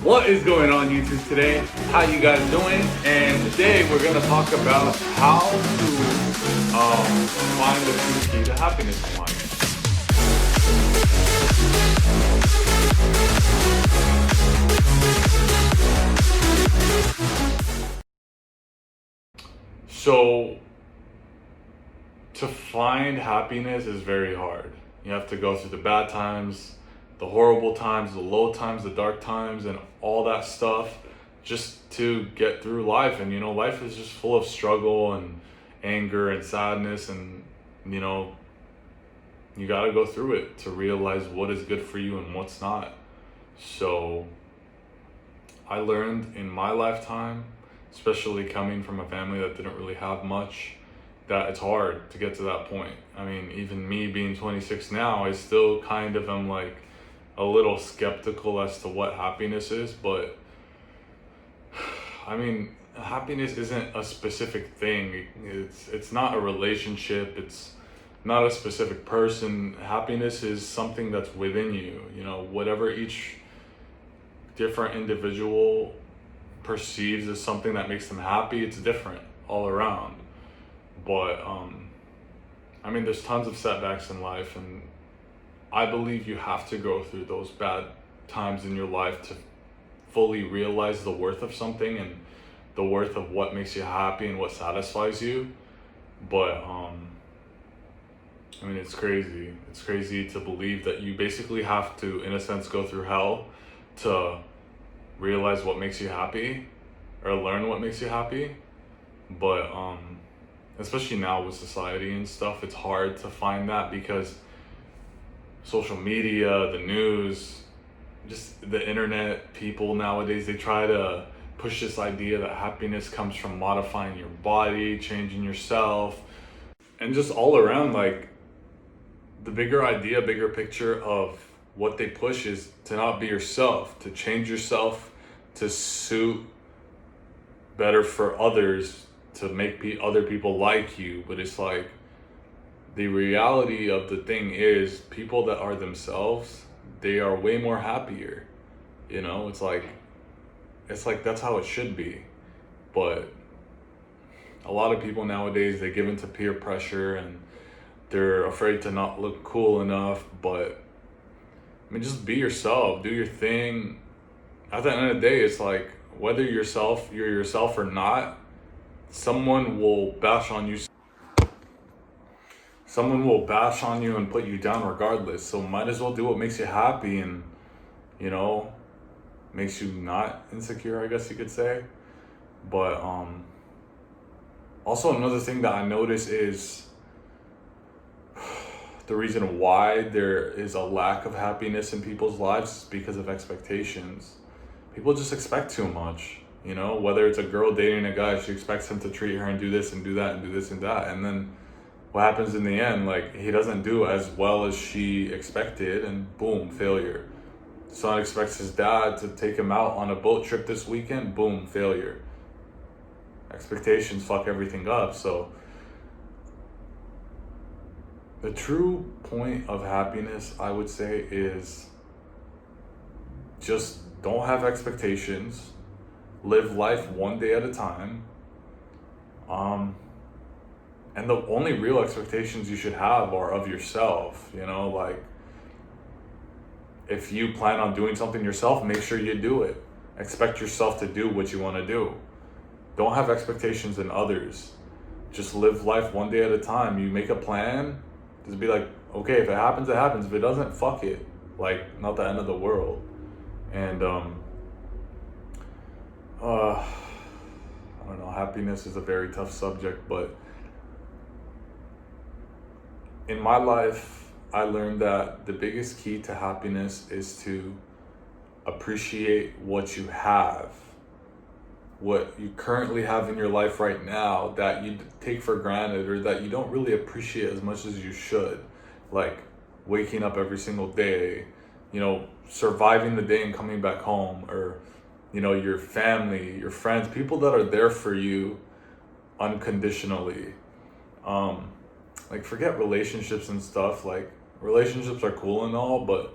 What is going on YouTube today? How you guys doing? And today we're gonna talk about how to find the true key to happiness in life. So to find happiness is very hard. You have to go through the bad times, the horrible times, the low times, the dark times, and all that stuff just to get through life. And life is just full of struggle and anger and sadness, and you got to go through it to realize what is good for you and what's not. So I learned in my lifetime, especially coming from a family that didn't really have much, that it's hard to get to that point. I mean, even me being 26 now, I still kind of am like a little skeptical as to what happiness is, but I mean, happiness isn't a specific thing. It's not a relationship. It's not a specific person. Happiness is something that's within you. Whatever each different individual perceives as something that makes them happy, it's different all around. But I mean, there's tons of setbacks in life, and I believe you have to go through those bad times in your life to fully realize the worth of something and the worth of what makes you happy and what satisfies you. But I mean, it's crazy. It's crazy to believe that you basically have to, in a sense, go through hell to realize what makes you happy or learn what makes you happy. But especially now with society and stuff, it's hard to find that because social media, the news, just the internet, people nowadays, they try to push this idea that happiness comes from modifying your body, changing yourself, and just all around, like, the bigger idea, bigger picture of what they push is to not be yourself, to change yourself to suit better for others, to make other people like you. But it's like, the reality of the thing is, people that are themselves, they are way more happier. It's like that's how it should be. But a lot of people nowadays, they give into peer pressure and they're afraid to not look cool enough. But I mean, just be yourself, do your thing. At the end of the day, it's like, whether you're yourself or not, someone will bash on you. Someone will bash on you and put you down regardless. So might as well do what makes you happy and, makes you not insecure, I guess you could say. But also another thing that I notice is the reason why there is a lack of happiness in people's lives is because of expectations. People just expect too much. Whether it's a girl dating a guy, she expects him to treat her and do this and do that and do this and that. And then what happens in the end? Like, he doesn't do as well as she expected, and boom, failure. Son expects his dad to take him out on a boat trip this weekend, boom, failure. Expectations fuck everything up. So the true point of happiness, I would say, is just don't have expectations, live life one day at a time. And the only real expectations you should have are of yourself. Like, if you plan on doing something yourself, make sure you do it. Expect yourself to do what you want to do. Don't have expectations in others. Just live life one day at a time. You make a plan, just be like, okay, if it happens, it happens. If it doesn't, fuck it. Like, not the end of the world. And I don't know, happiness is a very tough subject, but in my life, I learned that the biggest key to happiness is to appreciate what you have, what you currently have in your life right now that you take for granted or that you don't really appreciate as much as you should. Like waking up every single day, surviving the day and coming back home, or, your family, your friends, people that are there for you unconditionally. Like, forget relationships and stuff. Like, relationships are cool and all, but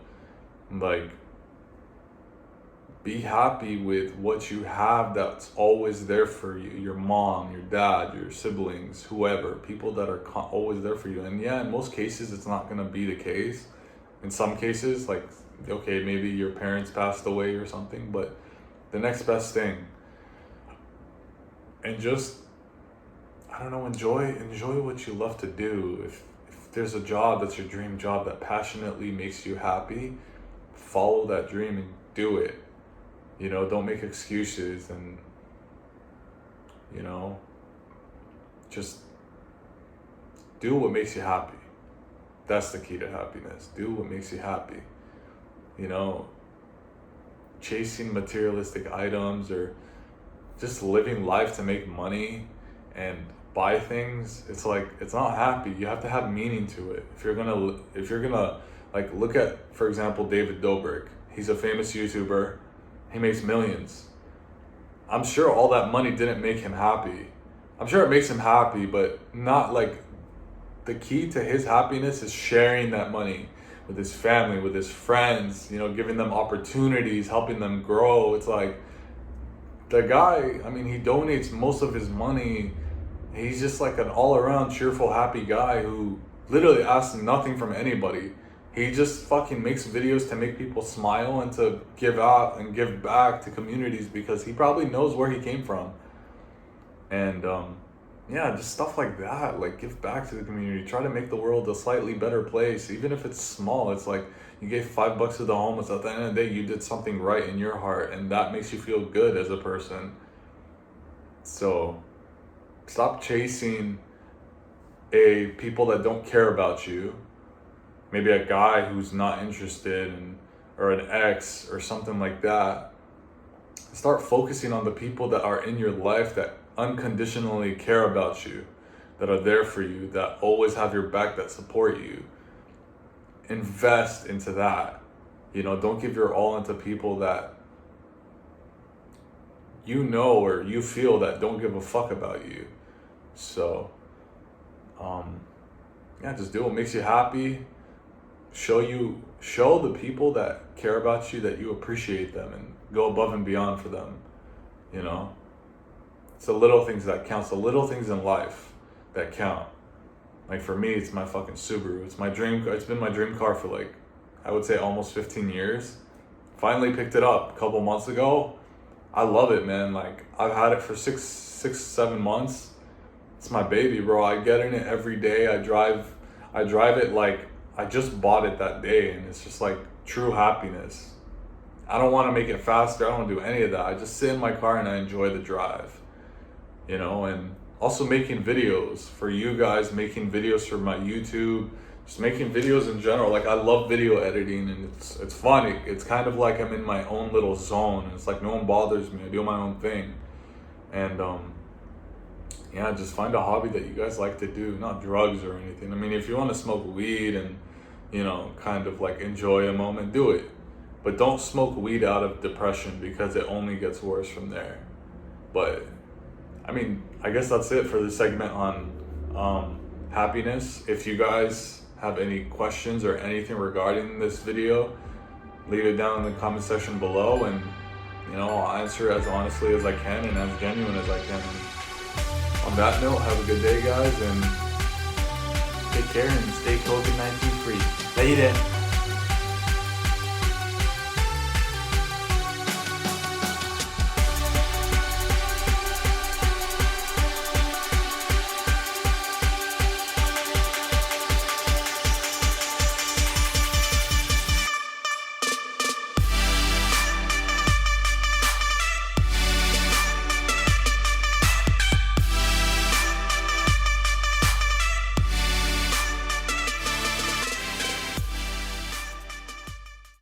like, be happy with what you have that's always there for you. Your mom, your dad, your siblings, whoever, people that are always there for you. And yeah, in most cases, it's not going to be the case. In some cases, like, okay, maybe your parents passed away or something, but the next best thing. And just, I don't know, enjoy what you love to do. If there's a job that's your dream job that passionately makes you happy, follow that dream and do it. You know, don't make excuses, and, you know, just do what makes you happy. That's the key to happiness. Do what makes you happy. You know, chasing materialistic items or just living life to make money and buy things, it's like, it's not happy. You have to have meaning to it. If you're gonna like, look at, for example, David Dobrik. He's a famous YouTuber. He makes millions. I'm sure all that money didn't make him happy. I'm sure it makes him happy, but not like, the key to his happiness is sharing that money with his family, with his friends, you know, giving them opportunities, helping them grow. It's like, the guy, I mean, he donates most of his money. He's just like an all-around cheerful, happy guy who literally asks nothing from anybody. He just fucking makes videos to make people smile and to give out and give back to communities because he probably knows where he came from. And yeah, just stuff like that. Like, give back to the community. Try to make the world a slightly better place, even if it's small. It's like, you gave $5 to the homeless. At the end of the day, you did something right in your heart, and that makes you feel good as a person. So stop chasing people that don't care about you. Maybe a guy who's not interested or an ex or something like that. Start focusing on the people that are in your life that unconditionally care about you, that are there for you, that always have your back, that support you. Invest into that. You know, don't give your all into people that you know or you feel that don't give a fuck about you. So yeah, just do what makes you happy. Show the people that care about you that you appreciate them, and go above and beyond for them. You know, it's the little things that count. It's the little things in life that count. Like, for me, it's my fucking Subaru. It's my dream car. It's been my dream car for, like, I would say almost 15 years. Finally picked it up a couple months ago. I love it, man. Like, I've had it for 7 months. It's my baby, bro. I get in it every day. I drive it like I just bought it that day, and it's just like true happiness. I don't want to make it faster. I don't want to do any of that. I just sit in my car and I enjoy the drive, you know. And also making videos for you guys, making videos for my YouTube, just making videos in general. Like, I love video editing, and it's fun. It's kind of like I'm in my own little zone. It's like no one bothers me. I do my own thing. And yeah, just find a hobby that you guys like to do, not drugs or anything. I mean, if you want to smoke weed and, you know, kind of like enjoy a moment, do it. But don't smoke weed out of depression, because it only gets worse from there. But I mean, I guess that's it for this segment on happiness. If you guys have any questions or anything regarding this video, leave it down in the comment section below, and, you know, I'll answer as honestly as I can and as genuine as I can. On that note, have a good day, guys, and take care and stay COVID-19 free. Later.